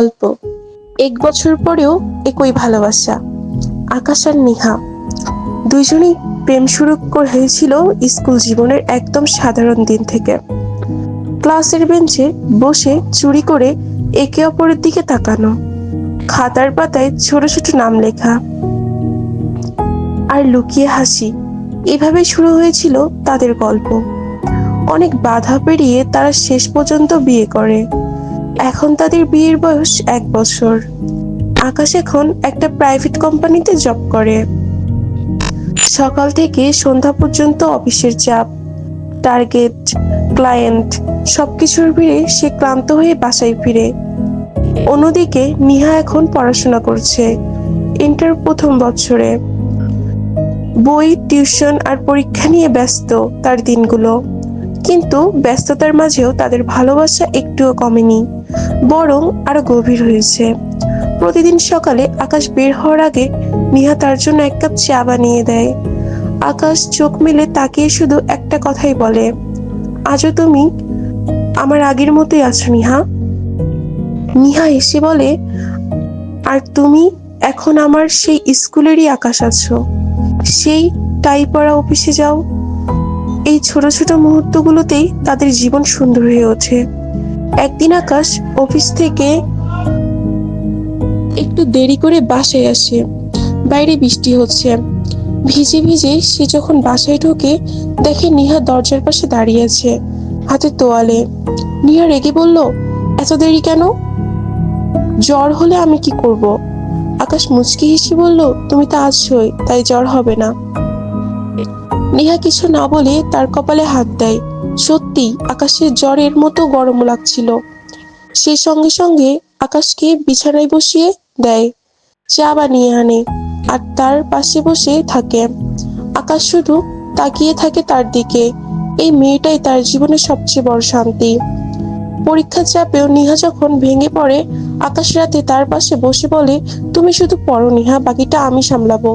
গল্প। 1 বছর পরেও একই ভালোবাসা। আকাশ আর নিহা দুইজনেই প্রেম শুরু হয়েছিল স্কুল জীবনের একদম সাধারণ দিন থেকে। ক্লাসের বেঞ্চে বসে চুরি করে একে অপরের দিকে তাকানো, খাতার পাতায় ছোট ছোট নাম লেখা আর লুকিয়ে হাসি, এভাবে শুরু হয়েছিল তাদের গল্প। অনেক বাধা পেরিয়ে তারা শেষ পর্যন্ত বিয়ে করে। এখন তাদের বিয়ের বয়স 1 বছর। আকাশ এখন একটা প্রাইভেট কোম্পানিতে জব করে। সকাল থেকে সন্ধ্যা পর্যন্ত অফিসের চাপ, টার্গেট, ক্লায়েন্ট সবকিছুর ভিড়ে সে ক্লান্ত হয়ে বাসায় ফিরে। অন্যদিকে নিহা এখন পড়াশোনা করছে, ইন্টার প্রথম বছরে। বই, টিউশন আর পরীক্ষা নিয়ে ব্যস্ত তার দিনগুলো। কিন্তু ব্যস্ততার মাঝেও তাদের ভালোবাসা একটুও কমেনি, বরং আরো গভীর হয়েছে। প্রতিদিন সকালে আকাশ বের হওয়ার আগে নিহা তার জন্য 1 কাপ চা বানিয়ে দেয়। আকাশ চোখ মেলে তাকিয়ে শুধু একটা কথাই বলে, আজও তুমি আমার আগের মতোই আছো নিহা। নিহা এসে বলে, আর তুমি এখন আমার সেই স্কুলেরই আকাশ আছো, সেই টাই পরা অফিসে যাও। এই ছোট ছোট মুহূর্তগুলোতেই তাদের জীবন সুন্দর হয়ে ওঠে। একদিন আকাশ অফিস থেকে একটু দেরি করে বাসায় আসে। বাইরে বৃষ্টি হচ্ছে। ভিজে ভিজে সে যখন বাসায় ঢোকে, দেখে নিহা দরজার পাশে দাঁড়িয়ে আছে, হাতে তোয়ালে। নিহা রেগে বলল, এত দেরি কেন? জ্বর হলে আমি কি করব? আকাশ মুচকি হেসে বলল, তুমি তো আছোই, তাই জ্বর হবে না। নিহা কিছু না বলে তার কপালে হাত দেয়। সত্যি আকাশের জ্বরের মতো গরম লাগছিল। সে সঙ্গে সঙ্গে আকাশকে বিছানায় বসিয়ে দেয়, চা বানিয়ে আনে আর তার পাশে বসে থাকে। আকাশ শুধু তাকিয়ে থাকে তার দিকে। এই মেয়েটাই তার জীবনের সবচেয়ে বড় শান্তি। পরীক্ষার চাপেও নিহা যখন ভেঙে পড়ে, আকাশ রাতে তার পাশে বসে বলে, তুমি শুধু পড়ো নিহা, বাকিটা আমি সামলাবো।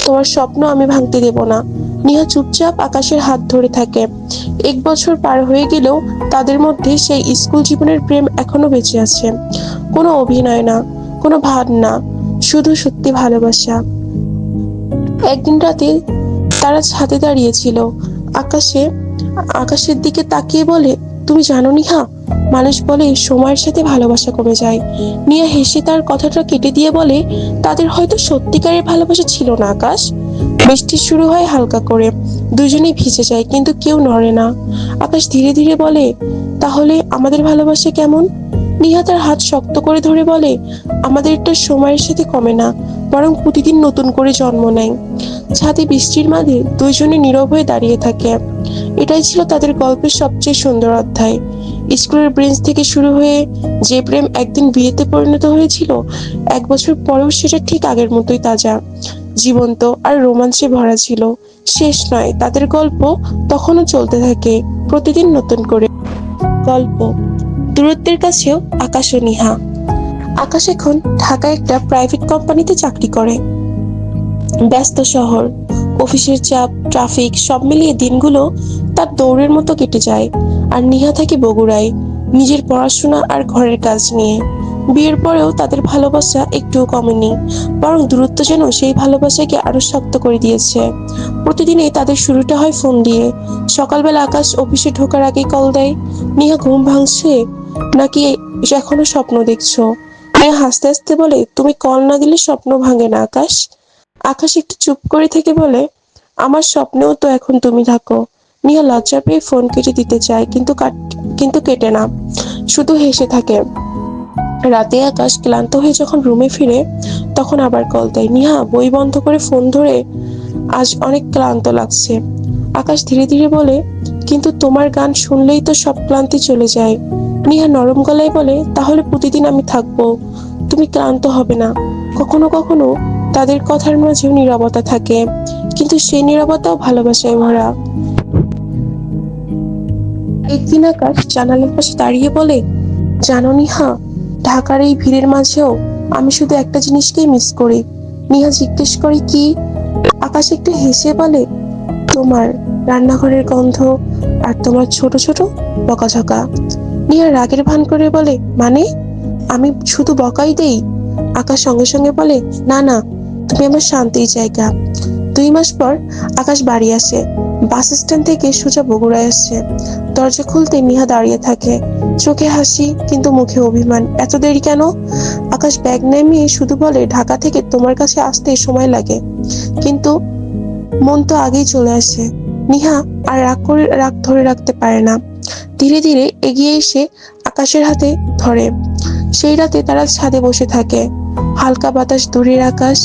তোমার স্বপ্ন আমি ভাঙতে দেব না। নিহা চুপচাপ আকাশের হাত ধরে থাকে। 1 বছর পার হয়ে গেলেও তাদের মধ্যে সেই স্কুল জীবনের প্রেম এখনো বেঁচে আছে। কোনো অভিনয় না, কোনো ভাব না, শুধু সত্যি ভালোবাসা। একদিন রাতে তারা ছাদে দাঁড়িয়েছিল। আকাশে আকাশের দিকে তাকিয়ে বলে, তুমি জানো নিহা, মানুষ বলে সময়ের সাথে ভালোবাসা কমে যায়। নিয়া হেসে তার কথাটা কেটে দিয়ে বলে, তাদের হয়তো সত্যিকারের ভালোবাসা ছিল না আকাশ। বৃষ্টি শুরু হয় হালকা করে, দুজনেই ভিজে যায় কিন্তু কেউ নড়ে না। আকাশ ধীরে ধীরে বলে, তাহলে আমাদের ভালোবাসা কেমন? নিহা তার হাত শক্ত করে ধরে বলে, আমাদের একটা সময়ের সাথে কমে না, বরং প্রতিদিন নতুন করে জন্ম নেয়। ছাদে বৃষ্টির মাঝে দুইজনে নীরব হয়ে দাঁড়িয়ে থাকে। এটাই ছিল তাদের গল্পের সবচেয়ে সুন্দর অধ্যায়। স্কুলের বেঞ্চ থেকে শুরু হয়ে যে প্রেম একদিন বিয়েতে পরিণত হয়েছিল, 1 বছর পরেও সেটা ঠিক আগের মতোই তাজা, জীবন্ত আর রোমাঞ্চে ভরা ছিল। শেষ নয়, তাদের গল্প তখনও চলতে থাকে, প্রতিদিন নতুন করে। গল্প দূরত্বের কাছেও আকাশ ও নিহা। আকাশ এখন ঢাকায় একটা প্রাইভেট কোম্পানিতে চাকরি করে। ব্যস্ত শহর, অফিসের চাপ, ট্রাফিক সব মিলিয়ে দিনগুলো তার দৌড়ের মতো কেটে যায়। আর নিহা থাকে বগুড়ায়, নিজের পড়াশোনা আর ঘরের কাজ নিয়ে। বিয়ের পরেও তাদের ভালোবাসা একটুও কমেনি, বরং দূরত্ব যেন সেই ভালোবাসাকে আরো শক্ত করে দিয়েছে। প্রতিদিনই তাদের শুরুটা হয় ফোন দিয়ে। সকালবেলা আকাশ অফিসে ঢোকার আগেই কল দেয়, নিহা ঘুম ভাঙছে নাকি এখনো স্বপ্ন দেখছো? নিহা হাসতে হাসতে বলে, তুমি কল না দিলে স্বপ্ন ভাঙে না আকাশ। আকাশ একটু চুপ করে থেকে বলে, আমার স্বপ্নেও তো এখন তুমি থাকো। নিহা লজ্জা পেয়ে ফোন কেটে দিতে চায়, কিন্তু কেটে না, শুধু হেসে থাকে। রাতে আকাশ ক্লান্ত হয়ে যখন রুমে ফিরে, তখন আবার কল দেয়। নিহা বই বন্ধ করে ফোন ধরে, আজ অনেক ক্লান্ত লাগছে। আকাশ ধীরে ধীরে বলে, কিন্তু তোমার গান শুনলেই তো সব ক্লান্তি চলে যায়। নিহা নরম গলায় বলে, তাহলে প্রতিদিন আমি থাকবো, তুমি ক্লান্ত হবে না। কখনো কখনো তাদের কথার মাঝেও নীরবতা থাকে, কিন্তু সেই নীরবতাও ভালোবাসায় ভরা। একদিন আকাশ জানালার পাশে দাঁড়িয়ে বলে, জানো নিহা, ঢাকার এই ভিড়ের মাঝেও আমি শুধু একটা জিনিসকেই মিস করি। নিহা জিজ্ঞেস করে, কি? আকাশ একটু হেসে বলে, তোমার রান্নাঘরের গন্ধ আর তোমার ছোট ছোট বকাঝকা। নিহা রাগের ভান করে বলে, মানে? আমি শুধু বকাই দেই? আকাশ সঙ্গে সঙ্গে বলে, না না, তুমি আমার শান্তির জায়গা। 2 মাস পর আকাশ বাড়ি আসে। বাস স্ট্যান্ড থেকে সোজা বগুড়ায় আসছে। দরজা খুলতে নিহা দাঁড়িয়ে থাকে, চোখে হাসি কিন্তু মুখে অভিমান। এত দেরি কেন? আকাশ ব্যাগ নামিয়ে শুধু বলে, ঢাকা থেকে তোমার কাছে আসতে সময় লাগে, কিন্তু মন তো আগেই চলে আসে। নিহা আর রাগ ধরে রাখতে পারে না, ধীরে ধীরে এগিয়ে এসে আকাশের হাতে ধরে। সেই রাতে তারা ছাদে বসে থাকে, হালকা বাতাস, দূরের আকাশ।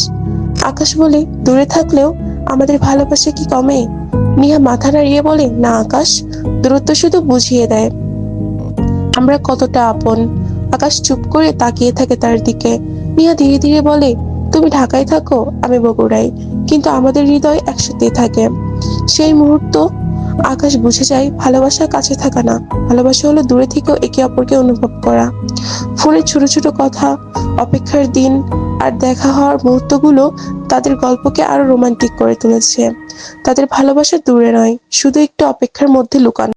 আকাশ বলে, দূরে থাকলেও আমাদের ভালোবাসা কি কমে? নিহা মাথা নাড়িয়ে বলে, না আকাশ, দূরত্ব শুধু বুঝিয়ে দেয় আমরা কতটা আপন। আকাশ চুপ করে তাকিয়ে থাকে তার দিকে। নিহা ধীরে ধীরে বলে, তুমি ঢাকায় থাকো, আমি বগুড়ায়, কিন্তু আমাদের হৃদয় একসাথে থাকে। সেই মুহূর্ত আকাশ বুঝে যায়, ভালোবাসা কাছে থাকা না, ভালোবাসা হলো দূরে থেকেও একে অপরকে অনুভব করা। ফোনের ছোট ছোট কথা, অপেক্ষার দিন আর দেখা হওয়ার মুহূর্তগুলো তাদের গল্পকে আরো রোমান্টিক করে তুলেছে। তাদের ভালোবাসা দূরে নয়, শুধু একটু অপেক্ষার মধ্যে লুকানো।